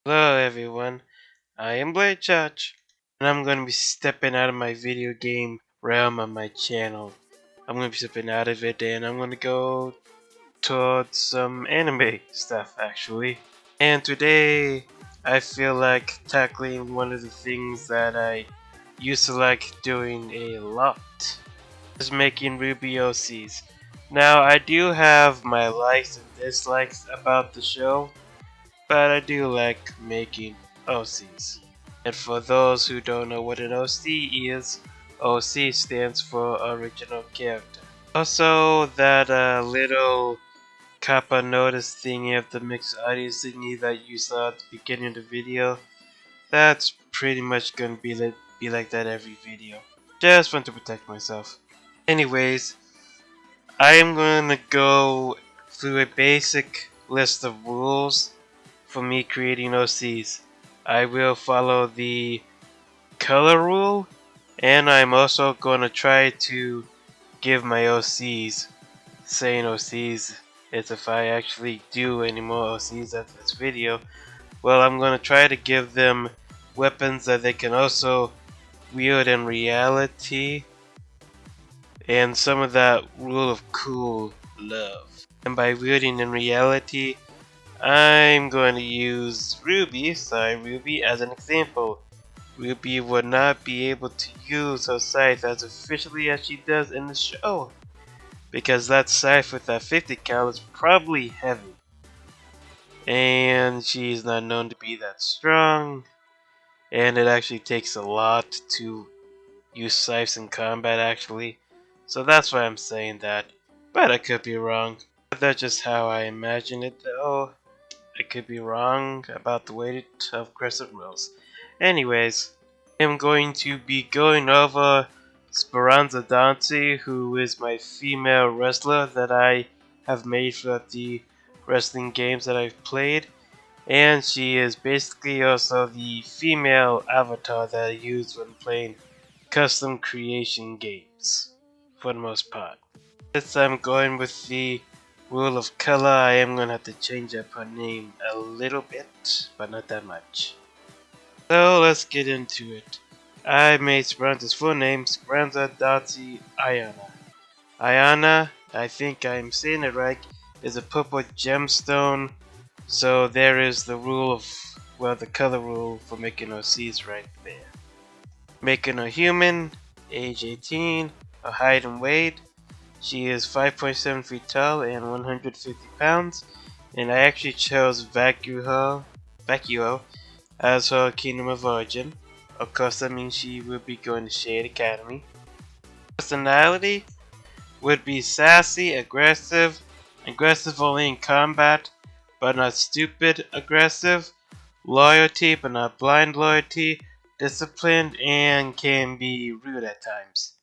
Hello everyone, I am Blade Judge, and I'm going to be stepping out of my video game realm on my channel. I'm going to be stepping out of it and I'm going to go towards some anime stuff actually. And today I feel like tackling one of the things that I used to like doing a lot, is making Rwby OCs. Now I do have my likes and dislikes about the show, but I do like making OCs. And for those who don't know what an OC is, OC stands for Original Character. Also, that little Kappa notice thingy of the mixed audio thingy that you saw at the beginning of the video, that's pretty much gonna be like that every video. Just want to protect myself. Anyways, I am gonna go through a basic list of rules for me creating OCs. I will follow the color rule, and I'm also going to try to give my OCs, saying OCs is if I actually do any more OCs after this video, well, I'm going to try to give them weapons that they can also wield in reality, and some of that rule of cool love. And by wielding in reality, I'm going to use Rwby as an example. Rwby would not be able to use her scythe as efficiently as she does in the show, because that scythe with that 50 cal is probably heavy, and she's not known to be that strong, and it actually takes a lot to use scythes in combat actually, so that's why I'm saying that, but I could be wrong. That's just how I imagine it though. I could be wrong about the weight of aggressive rules. Anyways, I'm going to be going over Speranza Dante, who is my female wrestler that I have made for the wrestling games that I've played, and she is basically also the female avatar that I use when playing custom creation games, for the most part. Since I'm going with the rule of color, I am going to have to change up her name a little bit, but not that much. So let's get into it. I made Speranza's full name, Speranza Dati Ayana. Ayana, I think I'm saying it right, is a purple gemstone, so there is the rule of, well, the color rule for making OCs right there. Making her human, age 18, her height and weight. She is 5.7 feet tall and 150 pounds, and I actually chose Yugioh as her Kingdom of Origin. Of course, that means she will be going to Shade Academy. Personality would be sassy, aggressive only in combat, but not stupid aggressive, loyalty but not blind loyalty, disciplined, and can be rude at times.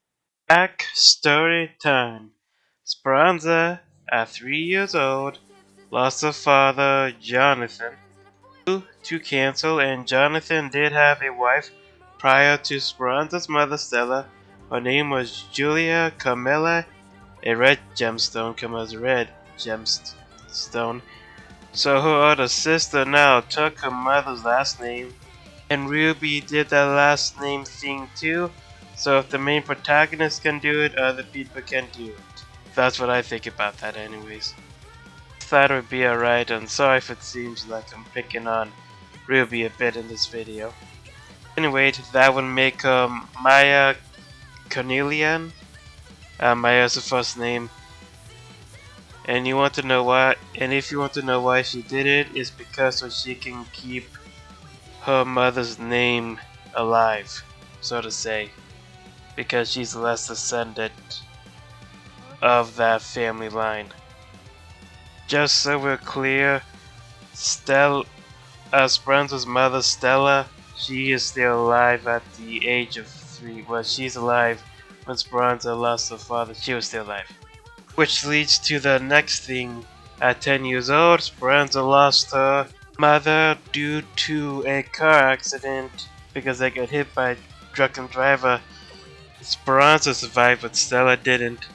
Back story time. Speranza, at 3 years old, lost her father, Jonathan, to cancer, and Jonathan did have a wife prior to Speranza's mother, Stella. Her name was Julia Carmela, a red gemstone, Carmela's red gemstone. So her older sister now took her mother's last name, and Rwby did that last name thing too. So if the main protagonist can do it, other people can do it. That's what I think about that anyways. Thought it would be alright, and sorry if it seems like I'm picking on Rwby a bit in this video. Anyway, that would make Maya Cornelian. Maya is the first name. And you want to know why? And if you want to know why she did it, it's because so she can keep her mother's name alive, so to say, because she's the last descendant of that family line. Just so we're clear, Speranza's mother, Stella, she is still alive at the age of 3. Well, she's alive when Speranza lost her father. She was still alive. Which leads to the next thing. At 10 years old, Speranza lost her mother due to a car accident because they got hit by a drunken driver. Speranza survived, but Stella didn't.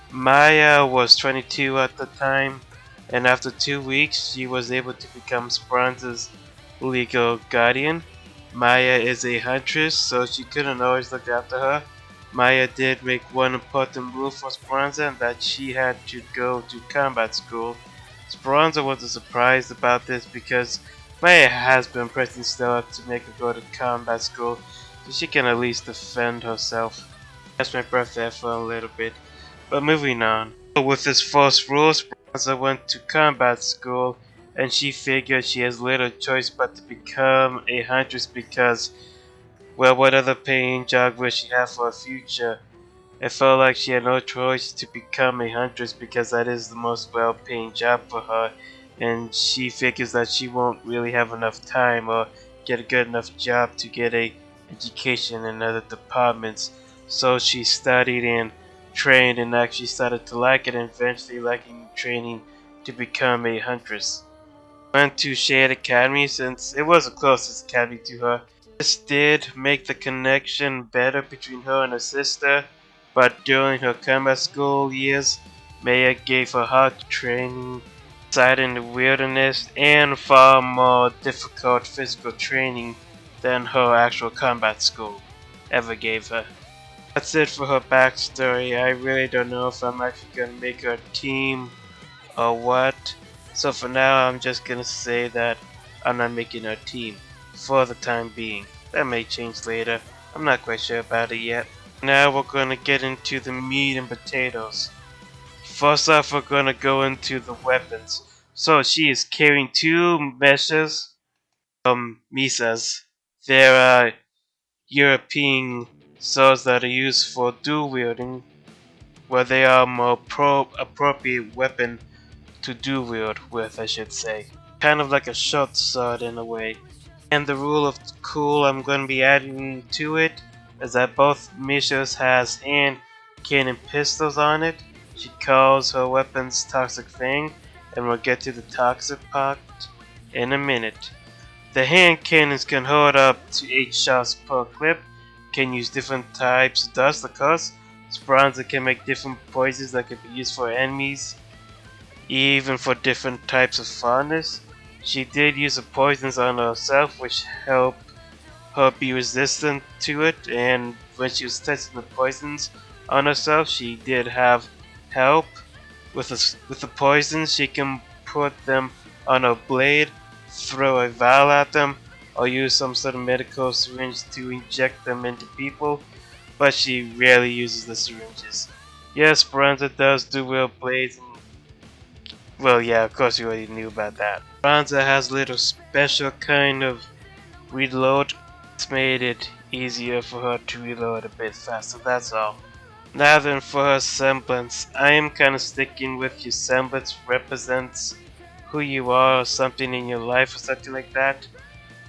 Maya was 22 at the time, and after 2 weeks, she was able to become Speranza's legal guardian. Maya is a huntress, so she couldn't always look after her. Maya did make one important rule for Speranza, and that she had to go to combat school. Speranza wasn't surprised about this because Maya has been pressing Stella to make her go to combat school so she can at least defend herself. That's my breath there for a little bit. But moving on. With this false rule, Speranza went to combat school and she figured she has little choice but to become a huntress because, well, what other paying job will she have for a future? It felt like she had no choice to become a huntress because that is the most well paying job for her, and she figures that she won't really have enough time or get a good enough job to get a education in other departments. So she studied and trained and actually started to like it and eventually liking training to become a huntress. Went to Shade Academy since it was the closest academy to her. This did make the connection better between her and her sister, but during her combat school years, Maya gave her hard training outside in the wilderness and far more difficult physical training than her actual combat school ever gave her. That's it for her backstory. I really don't know if I'm actually gonna make her a team or what. So for now, I'm just gonna say that I'm not making a team for the time being. That may change later. I'm not quite sure about it yet. Now we're gonna get into the meat and potatoes. First off, we're gonna go into the weapons. So she is carrying two meshes, misas. They're European swords that are used for dual wielding, where they are more appropriate weapon to do wield with, I should say. Kind of like a short sword in a way. And the rule of cool I'm going to be adding to it is that both Mishas has hand cannon pistols on it. She calls her weapons Toxic Fang, and we'll get to the toxic part in a minute. The hand cannons can hold up to 8 shots per clip, can use different types of dust or colors. Speranza can make different poisons that can be used for enemies, even for different types of fondness. She did use the poisons on herself, which helped her be resistant to it, and when she was testing the poisons on herself, she did have help. With the poisons, she can put them on her blade, throw a vial at them, or use some sort of medical syringe to inject them into people, but she rarely uses the syringes. Yes, Speranza does do real blades and, well, yeah, of course you already knew about that. Speranza has a little special kind of reload. It's made it easier for her to reload a bit faster, that's all. Now then, for her semblance, I am kinda sticking with your semblance represents who you are or something in your life or something like that.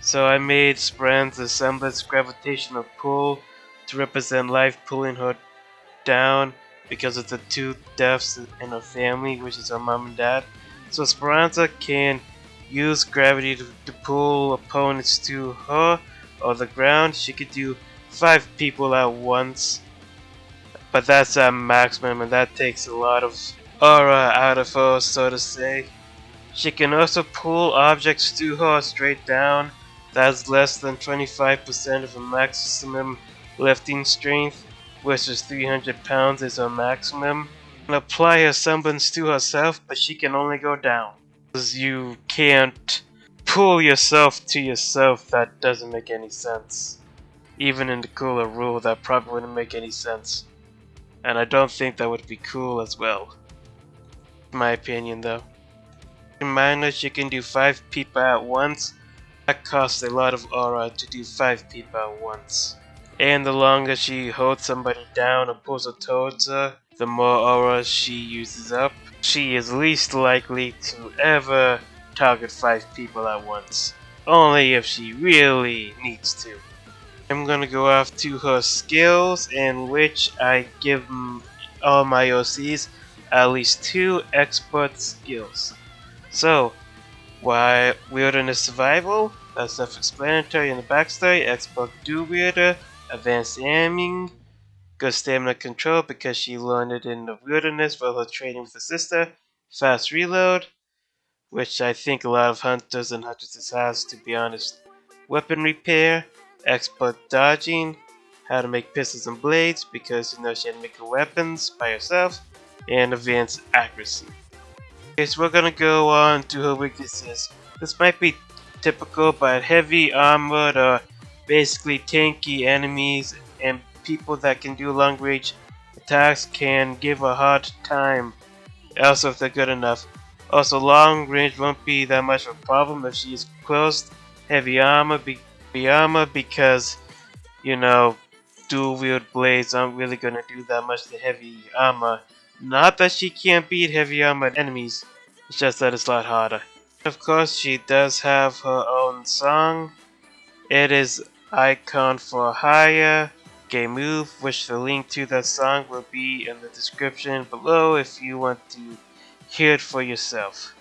So I made Speranza's semblance gravitational pull to represent life pulling her down because of the two deaths in her family, which is her mom and dad. So Speranza can use gravity to pull opponents to her or the ground. She could do 5 people at once, but that's a maximum and that takes a lot of aura out of her, so to say. She can also pull objects to her straight down. That's less than 25% of her maximum lifting strength, which is 300 pounds is her maximum. And apply her semblance to herself, but she can only go down. Because you can't pull yourself to yourself, that doesn't make any sense. Even in the cooler rule, that probably wouldn't make any sense. And I don't think that would be cool as well. In my opinion, though. Remind us you can do 5 people at once. That costs a lot of aura to do 5 people at once. And the longer she holds somebody down or pulls her towards her, the more aura she uses up. She is least likely to ever target 5 people at once. Only if she really needs to. I'm gonna go off to her skills, in which I give all my OCs at least 2 expert skills. So, why Wilderness Survival? That's self-explanatory in the backstory. Expert Dual Wielder, Advanced Aiming, good stamina control because she learned it in the wilderness while her training with her sister. Fast reload, which I think a lot of hunters and huntresses has, to be honest. Weapon repair, expert dodging, how to make pistols and blades because she had to make her weapons by herself, and advanced accuracy. Okay, so we're gonna go on to her weaknesses. This might be typical, but heavy armored or basically tanky enemies and people that can do long range attacks can give a hard time. Also, if they're good enough. Also, long range won't be that much of a problem if she's close. Heavy armor, because you know, dual wield blades aren't really gonna do that much to heavy armor. Not that she can't beat heavy armored enemies, it's just that it's a lot harder. Of course, she does have her own song. It is Icon for Hire, Gay Move, which the link to that song will be in the description below if you want to hear it for yourself.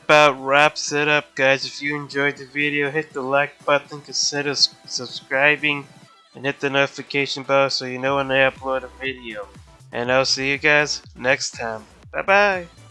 About wraps it up, guys. If you enjoyed the video, hit the like button, consider subscribing, and hit the notification bell so you know when I upload a video. And I'll see you guys next time. Bye bye!